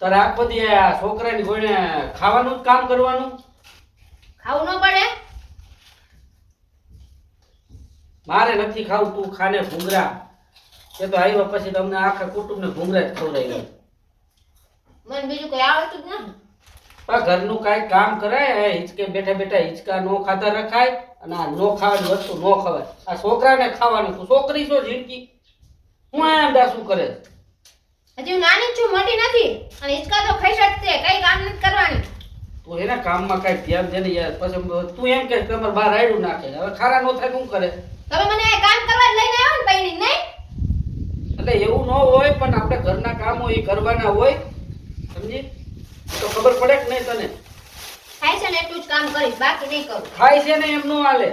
તારે આખો દી આ છોકરાની કોઈને ખાવાનું જ કામ કરવાનું? ખાવું ન પડે? મારે નથી ખાવું, તું ખાને ભૂંગરા. એ તો આવ્યા પછી તમને આખા કુટુંબને ભૂંગરા જ ખવડાવ્યા. મને બીજું કઈ આવડતું જ નથી. પણ ઘરનું કાંઈ કામ કરાય, હિંચકે બેઠા બેઠા હિંચકા નો ખાતા રખાય અને આ નો ખાવાની વસ્તુ નો ખવાય. આ છોકરાને ખાવાનું, તું છોકરી છો જિંદગી? હું એમ દાસું કરે? હજી હું નાની જ છું, મોટી નથી. અને હિંચકા તો ખાઈ શકતે, કઈ કામ નથી કરવાની. તું એના કામમાં કાંઈ ધ્યાન દે ને યાર. પછી તું એમ કે તમારે બહાર રાયડું નાખે, હવે ખારા નો થાય શું કરે? તમે મને આ કામ કરવા જ લઈને આવ્યો ને પૈણી નહીં? એટલે એવું ન હોય, પણ આપણે ઘરના કામ હોય એ કરવાના હોય, સમજી? તો ખબર પડે કે નહીં તને? થાય છે ને એટલું જ કામ કરીશ, બાકી નહીં કરું. થાય છે ને એમ નો હાલે.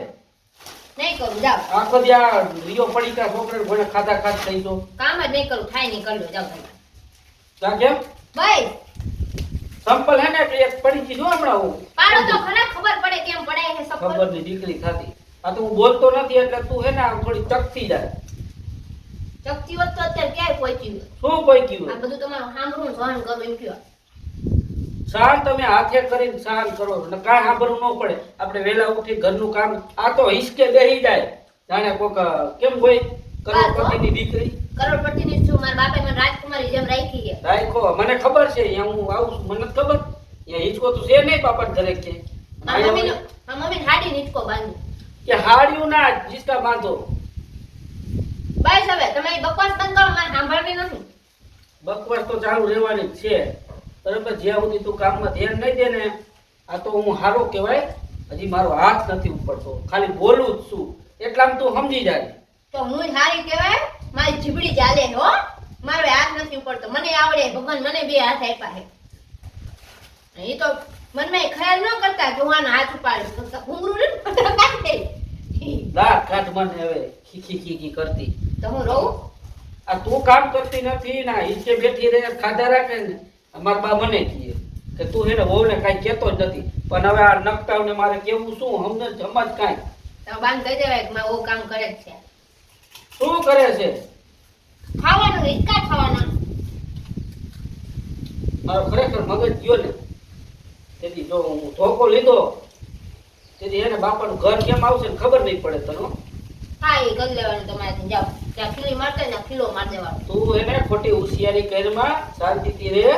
નહીં કરું, જાઓ. આખો દી આ રિયો પડી ગયા છોકરાને ભણે ખાધા ખાધ થઈ જો. કામ જ નહીં કરું, થાય નહીં કરી લો, જાઓ તમે. તા કેમ? બસ સંપલ હે ને એટલે એક પડી ગઈ જો હમણાં હું. પાડો તો ખરા, ખબર પડે કેમ પડાય છે સફળ. ખબર ની દીકરી થાતી. આ તો હું બોલતો નથી એટલે તું હે ને આમ થોડી ચકતી જાય. ચકતી વત તો અત્યારે ક્યાંય પહોંચ્યું? શું કોઈ કીધું? આ બધું તમારું સાંભળવું સહન કરવું એમ કયો. સાન તમે હાથે કરીને સાન કરો ને કાંઈ સાંભળવું ન પડે. આપણે વહેલા ઉઠી ઘરનું કામ, આ તો હિસકે બેહી જાય જાણે કોક કેમ હોય કરોડપતિની દીકરી. કરોડપતિની છું, મારા બાપે મને રાજકુમારી જેમ રાખી છે. રાખો, મને ખબર છે અહીંયા હું આવું છું, મને નથી ખબર અહીંયા હિંચકો તો છે નહીં બાપા ઘરે કે મમ્મી હાડી નીચકો બાંધું કે હાડિયું ના જીસકા બાંધો. બસ હવે તમે બકવાસ બંધ કરો, મારે સાંભળવી નથી. બકવાસ તો ચાલુ રહેવાની જ છે બરાબર. જ્યાં સુધી તું કામમાં ધ્યાન નહીં દે ને, આ તો હું હારો કહેવાય. હજી મારો હાથ નથી ઉપડતો, ખાલી બોલું જ છું એટલામાં તું સમજી જાય. તો હું હારી કહેવાય? મારી જીબડી ચાલે હો, મારો હાથ નથી ઉપડતો. મને આવડે, ભગવાન મને બે હાથ આપ્યા છે. એ તો મનમાં ખ્યાલ ન કરતા કે હું આનો હાથ ઉપાડું, ઘૂંઘરું ને કાઢે. દાંત કાઢ મને હવે ખીખી ખીખી કરતી. તો હું રહું? આ તું કામ કરતી નથી ને હિંચકે બેઠી રહે ખાધા રાખે ને. અમારા બા મને કહે કે તું એને વહુને કાંઈ કહેતો જ નથી, પણ હવે આ નકટાવને મારે કેવું શું સમજ કાંઈ. તો બાંધ કહી દેવાય કે મારું કામ કરે જ છે. શું કરે છે? ખાવાનું હિંચકા ખાવાના. મારો ખરેખર મગજ ગયો ને તેથી જો હું ધોકો લીધો તેથી એને બાપાનું ઘર કેમ આવશે ને ખબર નહીં પડે તને. હા એ કરી લેવાનું તમારે. જાઓ ત્યાં ખીલી મારતે ને ખીલો માર દેવાનો. તું એને ખોટી હોશિયારી કરમાં શાંતિથી રહે.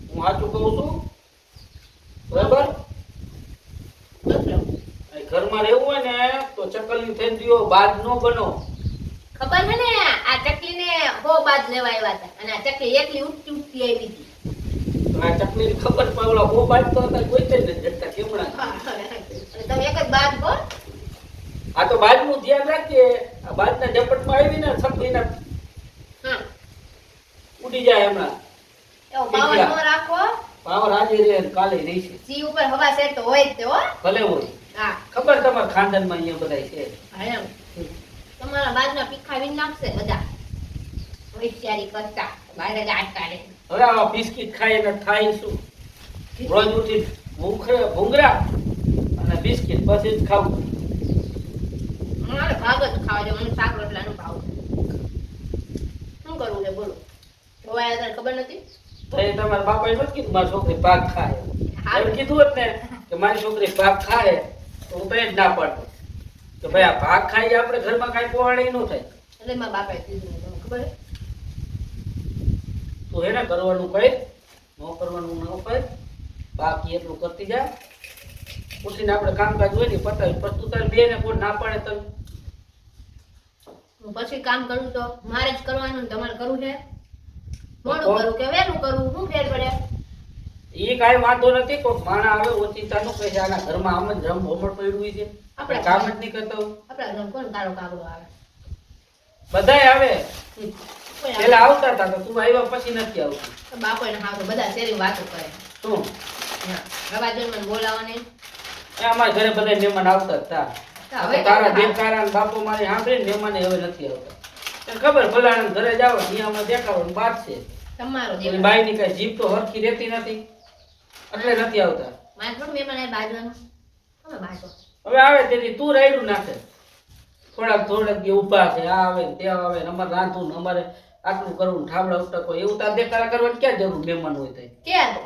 હું સાચું કહું છું બરાબર. ઘરમાં રહેવું હોય ને તો ચકલી થઈ ગયો બાજ નો બનો. ખબર છે ને આ ચકલી ને બહુ બાદ લેવા આવ્યા હતા અને આ ચકલી એકલી ઉઠતી ઉઠતી આવી હતી. તો આ ચકલી ખબર પાવલા બહુ બાજ તો હતા કોઈ જ નથી જતા કેમણા. અને તમે એક જ બાદ કહો. આ તો બાજનું ધ્યાન રાખજે. આ બાજના ઝપટમાં આવી ને ચકલીના હા ઉડી જાય હમણાં. એવો પાવર ન રાખો. પાવર આજે રહે ને કાલે રહેશે. સી ઉપર હવા સેટ તો હોય જ તે હો. ભલે હોય. હા ખબર તમારા ખાનદાનમાં અહીંયા બધા છે. હા એમ તમારા બાજના પીખા વીન નાખશે બધા હોશિયારી કરતા બારે જ આટ કાઢે. હવે આ બિસ્કિટ ખાય ને થાય શું? રોજ ઉઠી ભૂંગરા અને બિસ્કિટ પછી જ ખાવું. મારે ભાગ જ ખાવા છે, મને શાક રોટલાનું ભાવ છે. શું કરવું છે બોલો? જોવાય અત્યારે ખબર નથી. તો એ તમારા બાપાએ નથી કીધું મારી છોકરી ભાગ ખાય? એમ કીધું હોત ને કે મારી છોકરી ભાગ ખાય તો હું તો એ જ ના પાડતો કે ભાઈ આ ભાગ ખાઈ આપણે ઘરમાં કાંઈ પોવાણી ન થાય. એટલે મારા બાપાએ કીધું તમને ખબર છે? તું એને કરવાનું કઈ ન કરવાનું ન કઈ, બાકી એટલું કરતી જા. ઉઠીને આપણે કામકાજ હોય ને પતાવી પછી તું તારી બેને કોઈ ના પાડે તને. હું પછી કામ કરું તો મારે જ કરવાનું ને તમારે કરવું છે? મોડું કરું કે વહેલું કરું, શું ફેર પડે? એ કાંઈ વાંધો નથી. કોઈ માણા આવે ઓચિતાનું કહે છે આના ઘરમાં આમ જ રમ ભમર પડ્યું છે, આપણે કામ જ નહીં કરતા હોય. આપણા ઘર કોણ તારો કાગડો આવે? બધાય આવે. કોઈ આવે? પેલા આવતા હતા તો તું આવ્યા પછી નથી આવતું. બાપો એને હારું બધા શેરી વાતો કરે. શું રવાજન મને બોલાવવાની. એ અમારા ઘરે બધા મહેમાન આવતા જ હતા. હવે તારા દેવકારા ને બાપો મારી સાંભળીને મહેમાન હવે નથી આવતા. તને ખબર ફલાણા ઘરે જાવ નિયામાં દેખાડો બાદ છે. તમારો એની બાઈની કઈ જીભ તો હરખી રહેતી નથી એટલે નથી આવતા. મારે થોડું મહેમાન આવે બાજવાનું. તમે બાજો. હવે આવે તેથી તું રાયડું નાખે. થોડાક દી ઊભા છે, આ આવે ને તે આવે ને અમારે રાંધવું ને અમારે આટલું કરવું ને ઠાબડા ઉટકો એવું તાર દેખાડા કરવાની ક્યાં જરૂર મહેમાન હોય તો ક્યાં તો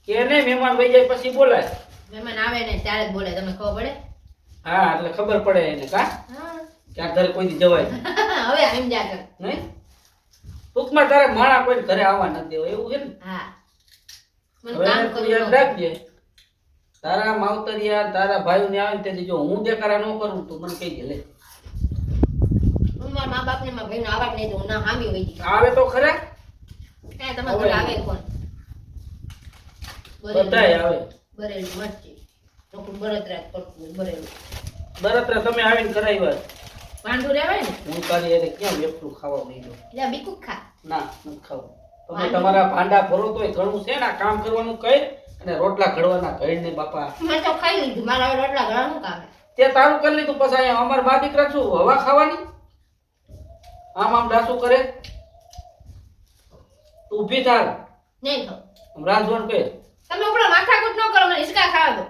કે નહીં મહેમાન વહી જાય પછી બોલાય મહેમાન આવે ને ત્યારે જ બોલે, તમને ખબર પડે? હા એટલે ખબર પડે એને કા હા. ક્યાં ઘરે કોઈ દી જવાય હવે સમજ્યા કર. નહીં ટૂંકમાં તારે માણા કોઈ ઘરે આવવા નથી દેવા એવું છે ને હા મને હવે કામ તું કરવું યાદ ન રાખજે તારા માવતરિયા તારા ભાઈઓ ને આવે ને તેથી જો હું દેખાડા ન કરું તો મને કહી દે લે હું મારા મા બાપ ને મારા ભાઈ આવા જ નહીં દઉં, ના હામી હોય ગઈ. આવે તો ખરા કાંઈ તમારા ઘરે આવે કોણ? બધાય આવે બરેલી મરચી લોકો બળતરા કરતું હોય, બરેલું બરતરા તમે આવીને કરાવ્યા પાંડુ રહેવાય ને હું તારી એને ક્યાં વેપલું ખાવા નહીં દઉં એટલે બીકું ખા. ના નથી ખાવું તમે તમારા ભાંડા ભરો તોય ઘણું છે ને આ કામ કરવાનું કઈ અને રોટલા ઘડવાના ઘડ ને બાપા મેં તો ખાઈ લીધું, મારા હવે રોટલા ઘણા કામે. તે તારું કરી લીધું પછી અહીંયા અમાર બા દીકરા શું હવા ખાવાની આમ આમ ડાસું કરે તું ઊભી થાર નહીં ખાવ. આમ રાંધવાનું કહે તમે ઉપડો માથાકૂટ ન કરો, મને હિસકા ખાવા દો.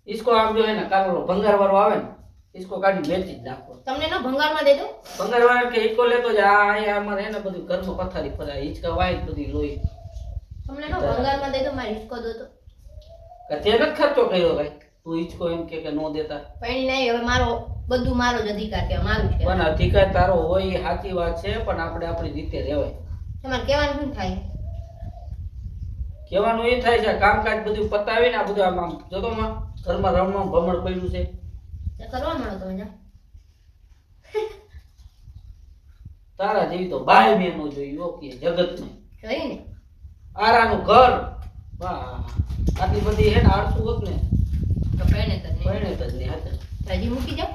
ઈસકો આમ જો હે ને કાલો ભંગાર વાળો આવે ને ઈસકો કાઢી વેચી જ નાખો તમને ન ભંગારમાં દે દો. ભંગાર વાળા કે ઈકો લેતો જ આ અહીંયા અમારે હે ને બધું ઘરમાં પથારી ફરે હિંચકા વાય જ બધી લોહી તમને ન ભંગારમાં દે દો, મારે હિસકો દો તો. કે તે નથી ખર્ચો કર્યો ભાઈ તું ઈચકો એમ કે નો દેતા પણ નહીં, હવે મારો બધું મારો જ અધિકાર કે મારું જ પણ કે અધિકાર તારો હોય એ સાચી વાત છે પણ આપણે આપણી રીતે રહેવાય તમારે કહેવાનું શું થાય? કહેવાનું એ થાય છે કામકાજ બધું પતાવીને આ બધું આમ જોતો માં ઘરમાં રમવા ભમણ પડ્યું છે તો કરવા મળો તમે જાઓ. તારા જેવી તો બાય મેં નો જોઈ ઓકે જગતમાં જોઈ ને આરાનું ઘર વાહ આટલી બધી હે ને આળસુ હોત ને તો પહેણે તો નહીં. પરણે જ નહીં હાથે હજી મૂકી જાઓ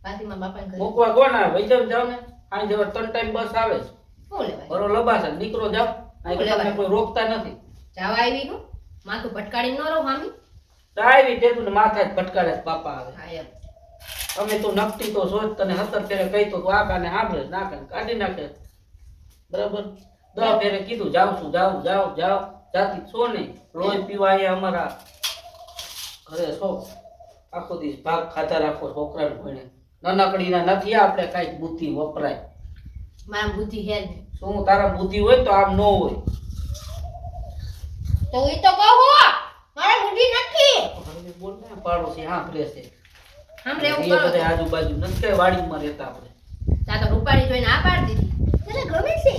પાછી મારા બાપાને ઘરે. મૂકવા કોના વૈજમ જાવ ને આ જવા 3 ટાઈમ બસ આવે છે શું લેવાય? બરો લબાસે નીકળો જાવ આ કે તમને કોઈ રોકતા નથી જાવા આવી હું માથું ભટકાડી ન રહું હામી. તાવી તેતું ને માથા જ ભટકાડે છે બાપા આવે હા એમ. અમે તો નકટી તો સોચ તને 17 ફેરે કહી તો તું આ કાને સાંભળે નાખે કાઢી નાખે બરાબર 10 ફેરે કીધું જાવ છું જાવ જાતી છો નહીં લોહી પીવા અહીંયા અમારા ઘરે છો આખો દિવસ ભાગ ખાતા રાખો છોકરાને ભણે નાનકડીના નથી આપણે કાંઈક બુદ્ધિ વપરાય મારા બુદ્ધિ હે જ નહીં. શું તારા બુદ્ધિ હોય તો આમ ન હોય તો ઈ તો કહું મારા બુદ્ધિ નથી. હવે બોલ ને પાડોશી સાંભળે છે આમ રહેવું એ કરો. બધા આજુબાજુ નથી કઈ વાડીમાં રહેતા આપણે તા તો રૂપાળી જોઈને આ પાડી દીધી. મને ગમે છે,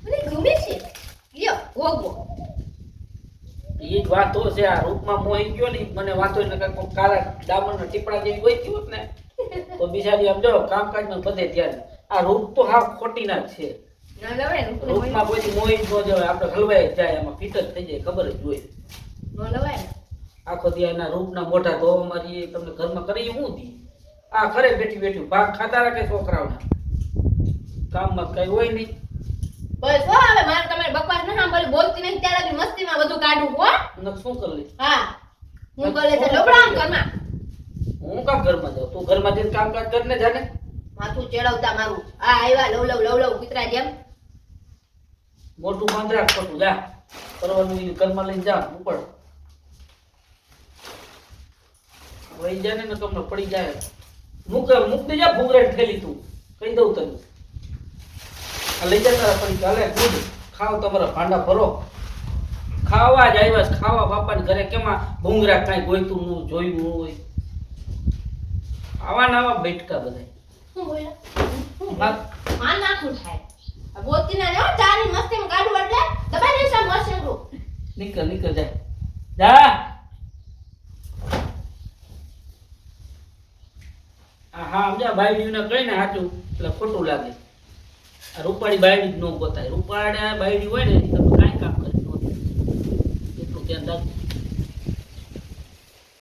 મને ગમે છે. લ્યો ભોગવો. એ જ વાતો છે આ રૂપમાં મોહી ગયો ને ઈ મને વાતો ને કાંઈક કાળા ડામરના ટીપડા જેવી હોય હોત ને તો બિચારી આમ જો કામકાજમાં બધે ધ્યાન આ રૂપ તો હાવ ખોટી ના જ છે ના લવાય ને રૂપમાં કોઈ મોહી જ ન જવાય આપણે હલવાઈ જ જાય આમાં ફિટ જ થઈ જાય ખબર જ હોય નો લવાય ને. આખો દી એના રૂપના મોઢા ધોવા મારી તમને ઘરમાં કરી શું દી આ ઘરે બેઠી ભાગ ખાતા રાખે છોકરાઓના કામમાં કઈ હોય નહીં બસ હો હવે મારે તમારે બકવાસ ન સાંભળી બોલતી નહીં ત્યારે બી મસ્તીમાં બધું કાઢું હો. ન શું કરી લે હા હું કરે છે લોબડામ ઘરમાં હું કામ ઘરમાં જાઉં તું ઘરમાં જઈને કામકાજ કરીને જાને માથું ચેડવતા મારું આ આવ્યા લવ કૂતરા જેમ. મોટું બંધ રાખ ખોટું જા કરવાનું ઈ ઘરમાં લઈને જા ઉપર વહી જાય ને તમને પડી જાય મૂક દે જા ભૂગરેટ થેલી તું કહી દઉં તને આ લઈ જા તારા પડી ચાલે ખુદ ખાવ તમારા ભાંડા ભરો ખાવા જ આવ્યા છે, ખાવા બાપાને ઘરે કેમાં ભૂંગરા કાંઈ ગોઈતું ન જોયું ન હોય આવા નવા બેઠકા બધા શું બોલ્યા? માં નાખું થાય. આ બોલતી ના રહ્યો ચાની મસ્તીમાં કાઢું એટલે દબાઈ દેશે મસેડું. નીકળ જા હા સમજા બાયડીને કહીને સાચું એટલે ખોટું લાગે આ રૂપાળી બાયડી જ ન ગોતાય રૂપાળા બાયડી હોય ને એટલે કાંઈ કામ કરી ન દે એટલું ધ્યાન રાખજો